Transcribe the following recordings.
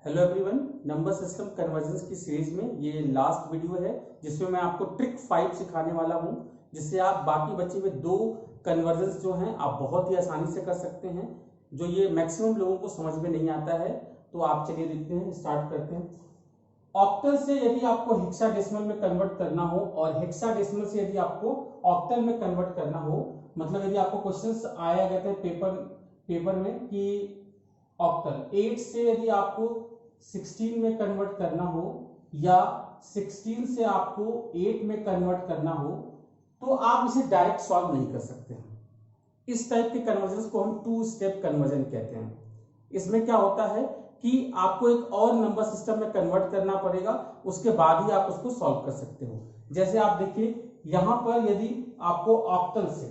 Hello everyone, number system convergence की series में ये लास्ट वीडियो है जिसमें मैं आपको ट्रिक 5 सिखाने वाला हूं, जिससे आप बाकी बचे हुए 2 कन्वर्जेंस जो हैं आप बहुत ही आसानी से कर सकते हैं, जो ये मैक्सिमम लोगों को समझ में नहीं आता है। तो आप चलिए देखते हैं, स्टार्ट करते हैं। ऑक्टल से यदि आपको हेक्साडेसिमल में कन्वर्ट करना हो और हेक्साडेसिमल से यदि आपको ऑक्टल में कन्वर्ट करना हो, मतलब यदि आपको क्वेश्चंस आया गया था पेपर में कि ऑक्टल 8 से यदि आपको 16 में कन्वर्ट करना हो या 16 से आपको 8 में कन्वर्ट करना हो, तो आप इसे डायरेक्ट सॉल्व नहीं कर सकते हैं। इस टाइप के कन्वर्जन को हम 2 स्टेप कन्वर्जन कहते हैं। इसमें क्या होता है कि आपको एक और नंबर सिस्टम में कन्वर्ट करना पड़ेगा, उसके बाद ही आप उसको सॉल्व कर सकते हो। जैसे आप देखिए यहां पर यदि आपको ऑक्टल से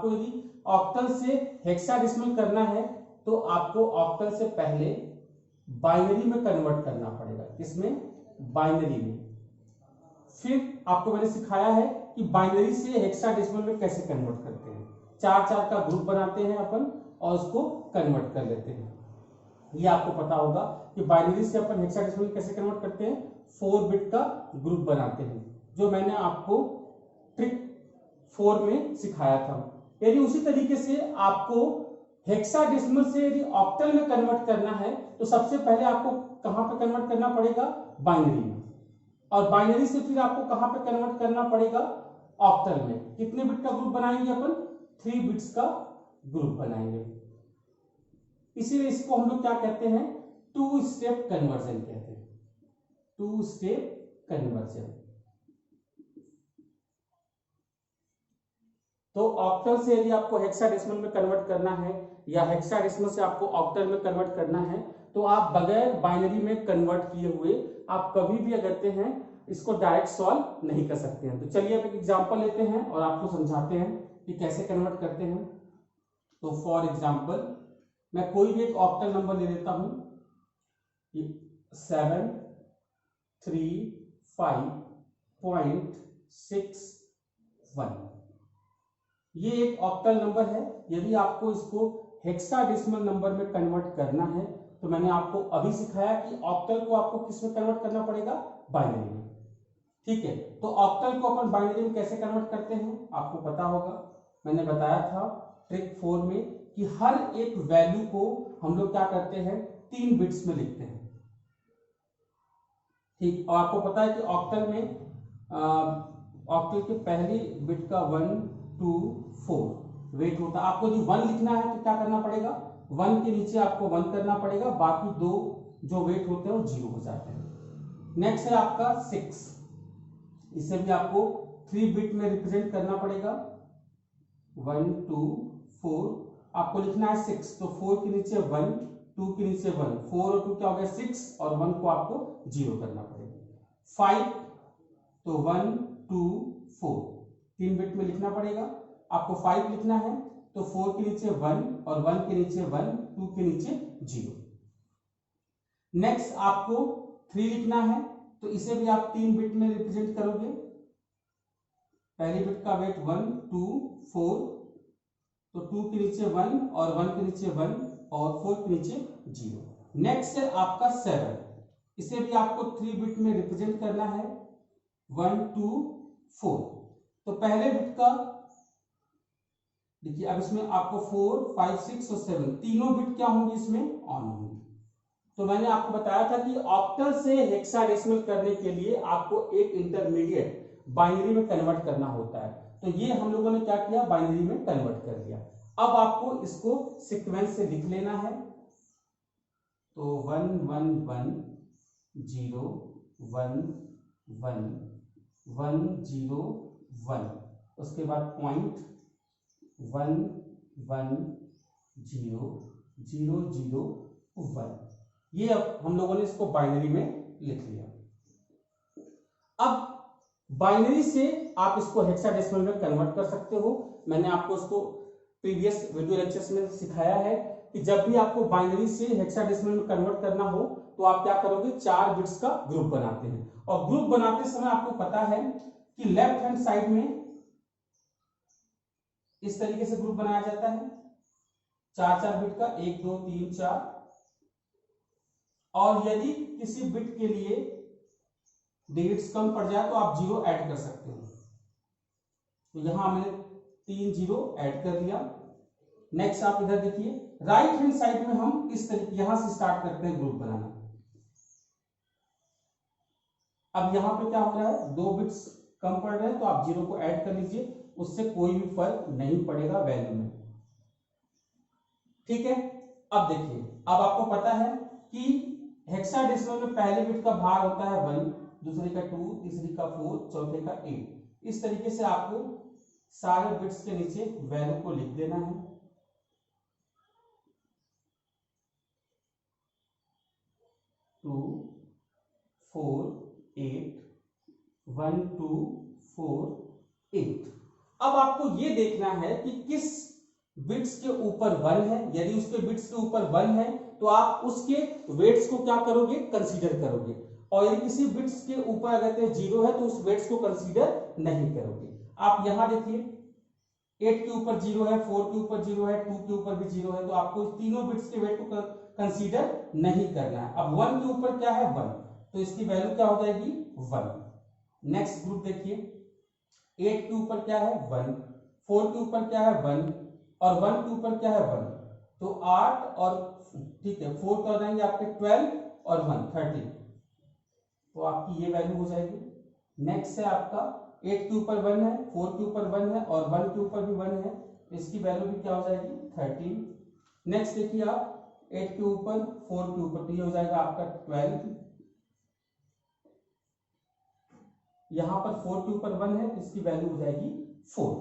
यदि ऑक्टल से हेक्साडेसिमल करना है तो आपको ऑक्टल से पहले बाइनरी में कन्वर्ट करना पड़ेगा। किसमें? बाइनरी में। फिर आपको मैंने सिखाया है कि बाइनरी से हेक्साडेसिमल में कैसे कन्वर्ट करते हैं। 4-4 का ग्रुप बनाते हैं अपन और उसको कन्वर्ट कर लेते हैं। ये आपको पता होगा कि बाइनरी से अपन हेक्साडेसिमल कैसे कन्वर्ट करते हैं। 4 बिट का ग्रुप बनाते हैं, जो मैंने आपको ट्रिक 4 में सिखाया था। यदि उसी तरीके से आपको हेक्साडेसिमल से यदि ऑक्टल में कन्वर्ट करना है तो सबसे पहले आपको कहां पे कन्वर्ट करना पड़ेगा? बाइनरी में। और बाइनरी से फिर आपको कहां पे कन्वर्ट करना पड़ेगा? ऑक्टल में। कितने बिट का ग्रुप बनाएंगे अपन? 3 बिट्स का ग्रुप बनाएंगे। इसीलिए इसको हम लोग क्या कहते हैं? 2 स्टेप कन्वर्जन कहते हैं। 2 स्टेप कन्वर्जन। तो ऑक्टल से यदि आपको हेक्साडेसिमल में कन्वर्ट करना है या हेक्साडेसिमल से आपको ऑक्टल में कन्वर्ट करना है, तो आप बगैर बाइनरी में कन्वर्ट किए हुए आप कभी भी अगरते हैं इसको डायरेक्ट सॉल्व नहीं कर सकते हैं। तो चलिए अब एक एग्जांपल लेते हैं और आपको समझाते हैं कि कैसे कन्वर्ट करते हैं। तो फॉर एग्जांपल मैं कोई भी एक ऑक्टल नंबर ले लेता हूं, 735.61। ये एक ऑक्टल नंबर है। यदि आपको इसको हेक्साडेसिमल नंबर में कन्वर्ट करना है तो मैंने आपको अभी सिखाया कि ऑक्टल को आपको किस में कन्वर्ट करना पड़ेगा? बाइनरी में। ठीक है, तो ऑक्टल को अपन बाइनरी में कैसे कन्वर्ट करते हैं आपको पता होगा। मैंने बताया था ट्रिक 4 में कि हर एक वैल्यू को हम लोग क्या करते हैं? 3 बिट्स में लिखते हैं। ठीक, और आपको पता है कि ऑक्टल में ऑक्टल के पहली बिट का 1 2 4 वेट होता है। आपको यदि 1 लिखना है तो क्या करना पड़ेगा? 1 के नीचे आपको 1 करना पड़ेगा, बाकी 2 जो वेट होते हैं वो 0 हो जाते हैं। नेक्स्ट है आपका 6। इसे भी आपको 3 बिट में रिप्रेजेंट करना पड़ेगा। 1 2 4 आपको लिखना है 6, तो 4 के नीचे 1 2 के नीचे 1, 4 और 2 क्या हो गया? 6, और 1 को आपको 0 करना पड़ेगा। 5 तो 1 2 4 3 बिट में लिखना पड़ेगा। आपको 5 लिखना है तो 4 के नीचे 1 और 1 के नीचे 1, 2 के नीचे 0। नेक्स्ट आपको 3 लिखना है तो इसे भी आप 3 बिट में रिप्रेजेंट करोगे। पहली बिट का वेट 1 2 4, तो 2 के नीचे 1 और 1 के नीचे 1 और 4 के नीचे 0। नेक्स्ट है आपका 7। इसे भी आपको 3 बिट में रिप्रेजेंट करना है। 1 2 4, तो पहले बिट का देखिए, अब इसमें आपको 4 5 6 और 7 तीनों बिट क्या होंगे? इसमें ऑन होंगे। तो मैंने आपको बताया था कि ऑक्टल से हेक्साडेसिमल करने के लिए आपको एक इंटरमीडिएट बाइनरी में कन्वर्ट करना होता है। तो ये हम लोगों ने क्या किया? बाइनरी में कन्वर्ट कर दिया। अब आपको इसको सीक्वेंस से लिख लेना है। तो 1 1 1 0 1 1 1 0 1, उसके बाद पॉइंट 1 1 0 0 0 1। ये अब हम लोगों ने इसको बाइनरी में लिख लिया। अब बाइनरी से आप इसको हेक्साडेसिमल में कन्वर्ट कर सकते हो। मैंने आपको इसको प्रीवियस वीडियो लेक्चर्स में सिखाया है कि जब भी आपको बाइनरी से हेक्साडेसिमल में कन्वर्ट करना हो तो आप क्या करोगे? 4 बिट्स का ग्रुप बनाते हैं। और ग्रुप बनाते समय आपको पता है कि लेफ्ट हैंड साइड में इस तरीके से ग्रुप बनाया जाता है। 4-4 बिट का, 1 2 3 4, और यदि किसी बिट के लिए डिजिट्स कम पड़ जाए तो आप 0 ऐड कर सकते हो। तो यहां मैंने 3 0 ऐड कर दिया। नेक्स्ट आप इधर देखिए, राइट हैंड साइड में हम इस तरीके यहां से स्टार्ट करते हैं ग्रुप बनाना। अब यहां पे क्या हो रहा है, 2 बिट्स कम पड़ रहे हैं तो आप 0 को ऐड कर लीजिए, उससे कोई भी फर्क नहीं पड़ेगा वैल्यू में। ठीक है, अब देखिए, अब आपको पता है कि हेक्साडेसिमल में पहले बिट का भार होता है 1, दूसरे का 2, तीसरे का 4, चौथे का 8। इस तरीके से आपको सारे बिट्स के नीचे वैल्यू को लिख देना है। 2 4 8 1 2 4 8। अब आपको ये देखना है कि किस बिट्स के ऊपर 1 है। यदि उसके बिट्स के ऊपर 1 है तो आप उसके वेट्स को क्या करोगे, कंसीडर करोगे, और यदि किसी बिट्स के ऊपर अगर 0 है तो उस वेट्स को कंसीडर नहीं करोगे। आप यहां देखिए, 8 के ऊपर 0 है, 4 के ऊपर 0 है, 2 के ऊपर भी 0 है, तो आपको तीनों बिट्स के वेट को कंसीडर नहीं करना है। अब 1 के ऊपर क्या है, 1, तो इसकी वैल्यू क्या हो जाएगी, 1। नेक्स्ट ग्रुप देखिए, 8 के ऊपर क्या है, 1, 4 के ऊपर क्या है, 1, और 1 के ऊपर क्या है, 1, तो 8 और ठीक है 4 तो आ जाएंगे आपके 12 और 1 13, तो आपकी ये वैल्यू हो जाएगी। नेक्स्ट है आपका 8 के ऊपर 1 है, 4 के ऊपर 1 है और 1 के ऊपर भी 1 है, तो इसकी वैल्यू भी क्या हो जाएगी, 13। नेक्स्ट देखिए आप 8 के ऊपर 4 के ऊपर, तो ये हो जाएगा आपका 12। यहां पर 4 के ऊपर 1 है तो इसकी वैल्यू हो जाएगी 4।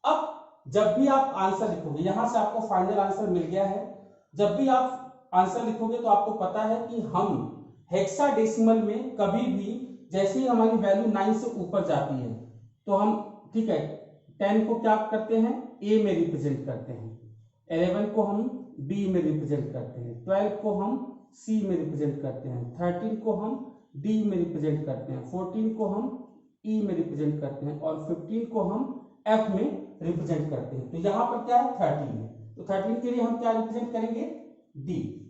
अब जब भी आप आंसर लिखोगे, यहां से आपको फाइनल आंसर मिल गया है। जब भी आप आंसर लिखोगे तो आपको पता है कि हम हेक्साडेसिमल में कभी भी जैसे ही हमारी वैल्यू 9 से ऊपर जाती है तो हम ठीक है 10 को क्या करते हैं, ए में रिप्रेजेंट करते हैं, 11 को हम बी में रिप्रेजेंट करते हैं, 12 को हम सी में रिप्रेजेंट करते हैं, 13 को हम डी में रिप्रेजेंट करते हैं, 14 को हम ई में रिप्रेजेंट करते हैं और 15 को हम एफ में रिप्रेजेंट करते हैं। तो यहां पर क्या है, 13 है, तो 13 के लिए हम क्या रिप्रेजेंट करेंगे, डी।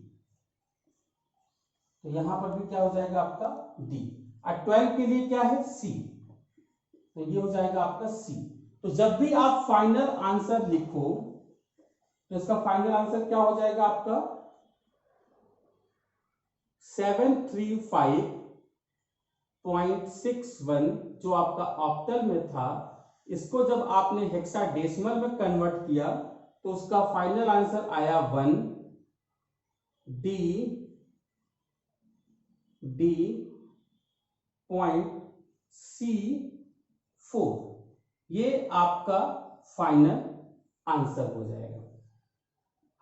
तो यहां पर भी क्या हो जाएगा आपका डी। और 12 के लिए क्या है, सी, तो ये हो जाएगा आपका सी। तो जब भी आप फाइनल आंसर लिखो तो इसका फाइनल आंसर क्या हो जाएगा आपका 735.61, जो आपका ऑक्टल में था। इसको जब आपने हेक्साडेसिमल में कन्वर्ट किया तो उसका फाइनल आंसर आया 1 डी .C4। ये आपका फाइनल आंसर हो जाएगा।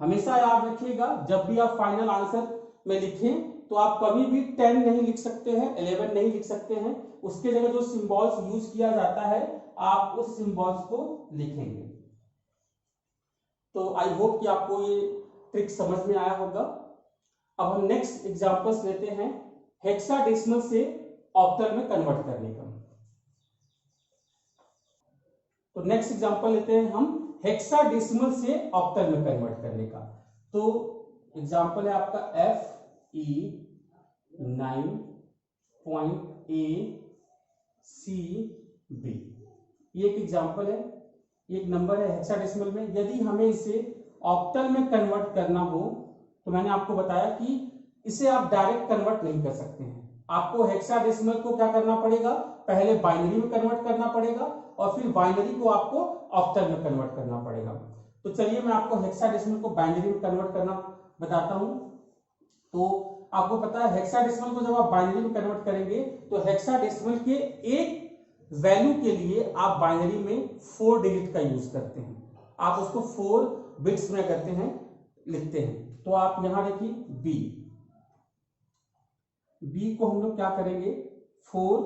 हमेशा याद रखिएगा, जब भी आप फाइनल आंसर में लिखें तो आप कभी भी 10 नहीं लिख सकते हैं, 11 नहीं लिख सकते हैं, उसके जगह जो सिंबल्स यूज किया जाता है आप उस सिंबल्स को लिखेंगे। तो आई होप कि आपको ये ट्रिक समझ में आया होगा। अब हम नेक्स्ट एग्जांपल्स लेते हैं हेक्साडेसिमल से ऑक्टल में कन्वर्ट करने का। तो नेक्स्ट एग्जांपल लेते हैं हम हेक्साडेसिमल से ऑक्टल में कन्वर्ट करने का। तो एग्जांपल है आपका FE9.ACB। ये एक एग्जांपल है, एक नंबर है हेक्साडेसिमल में। यदि हमें इसे ऑक्टल में कन्वर्ट करना हो तो मैंने आपको बताया कि इसे आप डायरेक्ट कन्वर्ट नहीं कर सकते हैं, आपको हेक्साडेसिमल को क्या करना पड़ेगा, पहले बाइनरी में कन्वर्ट करना पड़ेगा और फिर बाइनरी को आपको ऑक्टल में कन्वर्ट करना पड़ेगा। तो चलिए मैं आपको हेक्साडेसिमल को बाइनरी में कन्वर्ट करना बताता हूं। तो आपको पता है हेक्साडेसिमल को जब आप बाइनरी में कन्वर्ट करेंगे तो हेक्साडेसिमल के एक वैल्यू के लिए आप बाइनरी में 4 डिजिट का यूज करते हैं, आप उसको 4 बिट्स में करते हैं, लिखते हैं। तो आप यहां देखिए बी को हम लोग क्या करेंगे, 4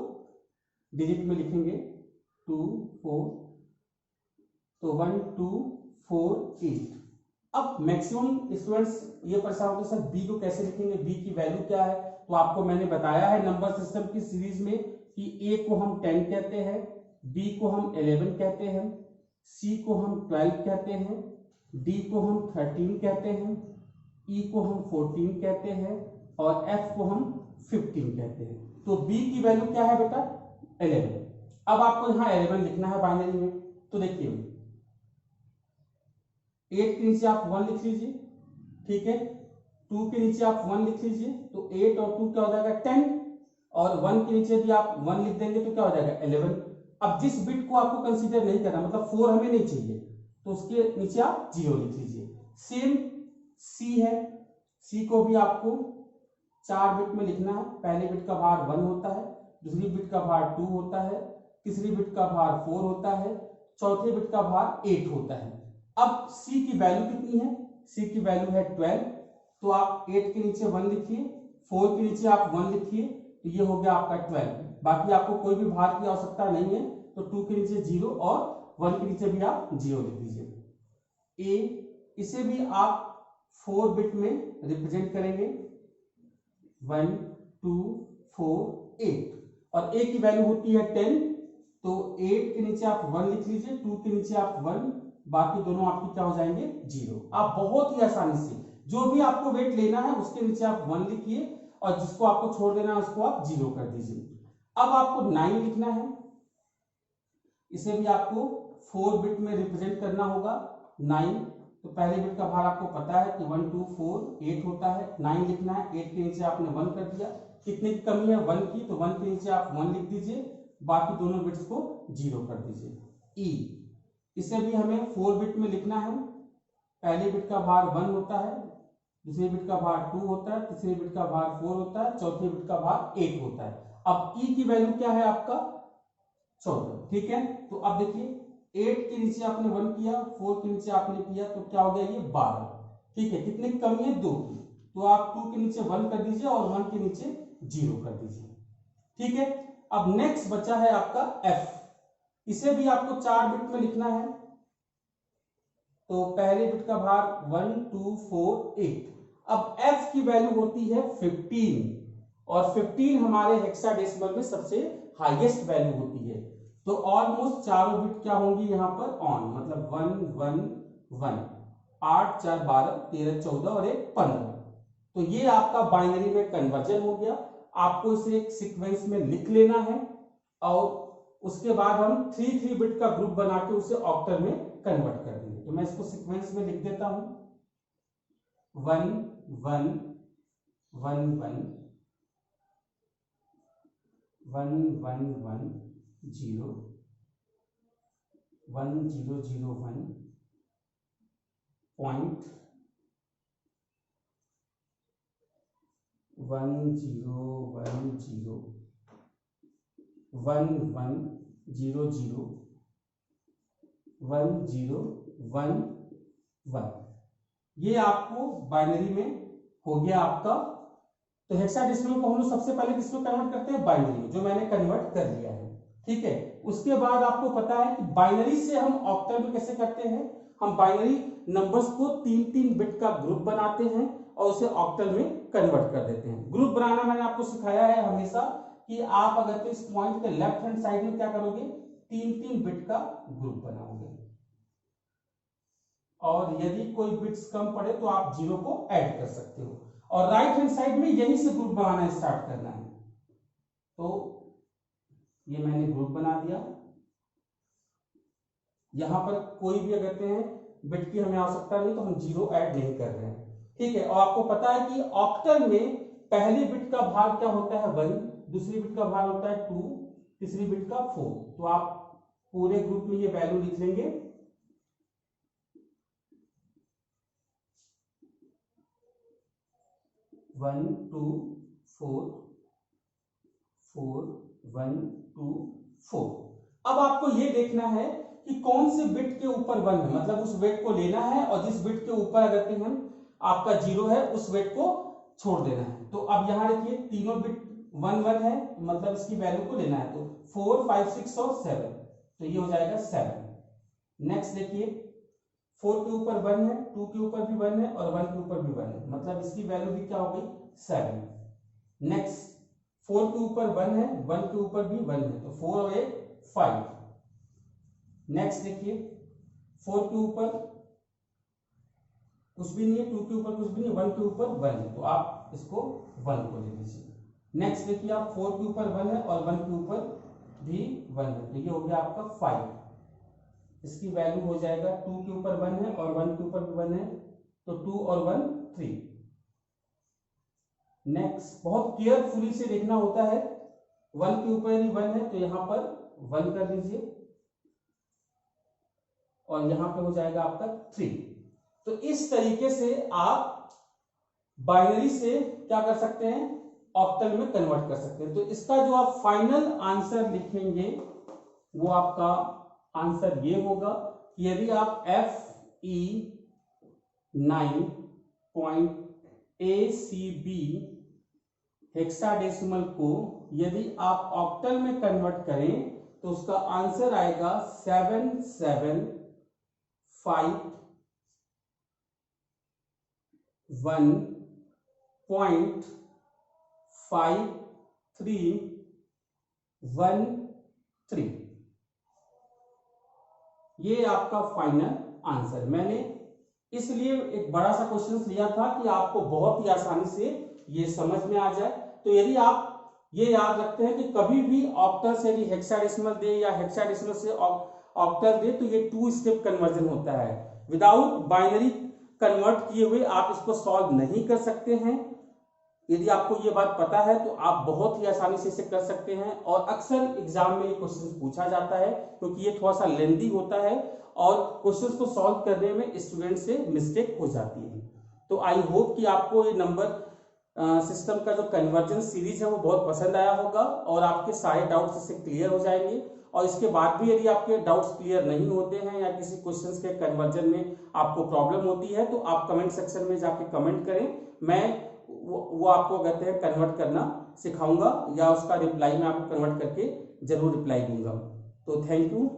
डिजिट में लिखेंगे, 2 4, तो 1 2 4 8। अब मैक्सिमम स्टूडेंट्स ये परेशान होते हैं सर बी को कैसे लिखेंगे, बी की वैल्यू क्या है। तो आपको मैंने बताया है नंबर सिस्टम की सीरीज में कि ए को हम 10 कहते हैं, बी को हम 11 कहते हैं, सी को हम 12 कहते हैं, डी को हम 13 कहते हैं, ई को हम 14 कहते हैं, और f को हम 15 कहते हैं। तो b की वैल्यू क्या है बेटा 11। अब आपको यहाँ 11 लिखना है बाइनरी में, तो देखिए 8 के नीचे आप 1 लिख लीजिए, ठीक है, 2 के नीचे आप 1 लिख लीजिए, तो 8 और 2 क्या हो जाएगा 10, और 1 के नीचे भी आप 1 लिख देंगे तो क्या हो जाएगा 11। अब जिस बिट को आपको कंसीडर नहीं करना, मतलब 4 हमें नहीं चाहिए, तो उसके नीचे आप 0 लिख लीजिए। सेम c है, c को भी आपको 4 बिट में लिखना है। पहले बिट का भार 1 होता है, दूसरी बिट का भार 2 होता है, तीसरी बिट का भार 4 होता है, चौथे बिट का भार 8 होता है। अब c की वैल्यू कितनी है, c की वैल्यू है 12, तो आप 8 के नीचे 1 लिखिए, 4 के नीचे आप 1 लिखिए, तो ये हो गया आपका 12। बाकी आपको कोई भी भार की आवश्यकता नहीं है, तो 2 के नीचे 0 और 1 के नीचे भी आप 0 लिख दीजिए। a, इसे भी आप 4 बिट में रिप्रेजेंट करेंगे, 1 2 4 8, और a की वैल्यू होती है 10, तो 8 के नीचे आप 1 लिख लीजिए, 2 के नीचे आप 1, बाकी दोनों आपके क्या हो जाएंगे 0। आप बहुत ही आसानी से जो भी आपको वेट लेना है उसके नीचे आप 1 लिखिए, और जिसको आपको छोड़ देना है उसको आप 0 कर दीजिए। अब आपको 9 लिखना है, इसे भी आपको 4 बिट में रिप्रेजेंट करना होगा 9। तो पहले बिट का भार आपको पता है कि 1 2 4 8 होता है, 9 लिखना है, 8 के नीचे आपने 1 कर दिया, कितने की कमी है 1 की, तो 1 के नीचे आप 1 लिख दीजिए, बाकी दोनों बिट्स को 0 कर दीजिए। ई, इसे भी हमें 4 बिट में लिखना है। पहले बिट का भार 1 होता है, दूसरे बिट का भार 2 होता है, तीसरे बिट का भार 4 होता है, चौथे बिट का भार 8 होता है। अब ई की वैल्यू क्या है आपका 14, ठीक है। तो अब देखिए 8 के नीचे आपने 1 किया, 4 के नीचे आपने किया, तो क्या हो गया ये 12, ठीक है। कितने की कमी है 2 की, तो आप 2 के नीचे 1 कर दीजिए और 1 के नीचे 0 कर दीजिए, ठीक है। अब नेक्स्ट बचा है आपका f, इसे भी आपको 4 बिट में लिखना है। तो पहले बिट का भार 1 2 4 8। अब f की वैल्यू होती है 15, और 15 हमारे हेक्साडेसिमल में सबसे हाईएस्ट वैल्यू होती है। तो ऑलमोस्ट चारों बिट क्या होंगी यहाँ पर ऑन, मतलब 1 1 1, 8 4 12 13 14 और 1 15। तो ये आपका बाइनरी में कन्वर्जन हो गया। आपको इसे एक सीक्वेंस में लिख लेना है, और उसके बाद हम 3 बिट का ग्रुप बना के उसे ऑक्टल में कन्वर्ट कर देंगे। तो मैं इसको सीक्वेंस में लिख देता हूं, 1 1 1 1 1 1 1 0 1 0 0 1 पॉइंट 1 0 1 0 1 1 0 0 1 0 1 1। ये आपको बाइनरी में हो गया आपका। तो हेक्साडेसिमल को हम लोग सबसे पहले किसमें कन्वर्ट करते हैं, बाइनरी में, जो मैंने कन्वर्ट कर लिया है, ठीक है। उसके बाद आपको पता है कि बाइनरी से हम ऑक्टल में कैसे करते हैं, हम बाइनरी नंबर्स को 3 बिट का ग्रुप बनाते हैं और उसे ऑक्टल में कन्वर्ट कर देते हैं। ग्रुप बनाना मैंने आपको सिखाया है हमेशा कि आप अगर तो इस पॉइंट के लेफ्ट हैंड साइड में क्या करोगे, 3 बिट का ग्रुप बनाओगे, और यदि कोई बिट्स कम पड़े तो आप 0 को ऐड कर सकते हो, और राइट हैंड साइड में यहीं से ग्रुप बनाना स्टार्ट करना है। तो ये मैंने ग्रुप बना दिया। यहां पर कोई भी अगर हैं बिट की हमें आवश्यकता नहीं, तो हम 0 ऐड नहीं कर रहे हैं, ठीक है। और आपको पता है कि ऑक्टल में पहली बिट का भाग क्या होता है 1, दूसरी बिट का भाग होता है 2, तीसरी बिट का 4। तो आप पूरे ग्रुप में ये वैल्यू लिख लेंगे, 1 2 4 4 1 2 4। अब आपको ये देखना है कि कौन से बिट के ऊपर 1 है, मतलब उस वेट को लेना है, और जिस बिट के ऊपर अगर हम आपका 0 है उस वेट को छोड़ देना है। तो अब यहां देखिए तीनों बिट 1 1 है, मतलब इसकी वैल्यू को लेना है, तो 4 5 6 और 7, तो ये हो जाएगा 7। नेक्स्ट देखिए 4 के ऊपर 1 है, 2 के ऊपर भी 1 है, और 1 के ऊपर भी 1 है, मतलब इसकी वैल्यू भी क्या हो गई 7। नेक्स्ट 4 के ऊपर 1 है, 1 के ऊपर भी 1 है, तो 4 और 1 5। नेक्स्ट देखिए 4 के ऊपर कुछ भी नहीं है, 2 के ऊपर कुछ भी नहीं, 1 के ऊपर 1 है, तो आप आप इसको 1 को ले लीजिए। नेक्स्ट देखिए आप 4 के ऊपर 1 है और 1 के ऊपर भी 1 है, तो ये हो गया आपका 5। इसकी वैल्यू हो जाएगा 2 के ऊपर 1 है और 1 के ऊपर भी 1 है, तो 2 और 1 3। नेक्स्ट बहुत केयरफुली से देखना होता है, 1 के ऊपर ही 1 है तो यहां पर 1 कर दीजिए और यहां पे हो जाएगा आपका 3। तो इस तरीके से आप बाइनरी से क्या कर सकते हैं, ऑक्टल में कन्वर्ट कर सकते हैं। तो इसका जो आप फाइनल आंसर लिखेंगे वो आपका आंसर ये होगा कि यदि आप FE9.ACB हेक्साडेसिमल को यदि आप ऑक्टल में कन्वर्ट करें तो उसका आंसर आएगा 771.5313। ये आपका फाइनल आंसर। मैंने इसलिए एक बड़ा सा क्वेश्चन लिया था कि आपको बहुत ही आसानी से ये समझ में आ जाए। तो यदि आप ये याद रखते हैं कि कभी भी ऑक्टल से यदि हेक्साडेसिमल दे या हेक्साडेसिमल से ऑक्टल दे तो ये 2 स्टेप कन्वर्जन होता है। विदाउट बाइनरी कन्वर्ट किए हुए आप इसको सॉल्व नहीं कर सकते हैं। यदि आपको ये बात पता है तो आप बहुत ही आसानी से इसे कर सकते हैं। और अक्सर एग्जाम में ये क्वेश्चन पूछा जाता है क्योंकि ये थोड़ा सा लेंदी होता है और क्वेश्चन को सॉल्व करने में स्टूडेंट से मिस्टेक हो जाती है। तो आई होप कि आपको ये नंबर सिस्टम का जो कन्वर्जन सीरीज है वो बहुत पसंद आया होगा और आपके सारे डाउट्स इससे क्लियर हो जाएंगे। और इसके बाद भी यदि आपके डाउट्स क्लियर नहीं होते हैं या किसी क्वेश्चंस के कन्वर्जन में आपको प्रॉब्लम होती है तो आप कमेंट सेक्शन में जाके कमेंट करें। मैं वो आपको कहते हैं कन्वर्ट करना सिखाऊंगा या उसका रिप्लाई मैं आपको कन्वर्ट करके जरूर रिप्लाई दूंगा। तो थैंक यू।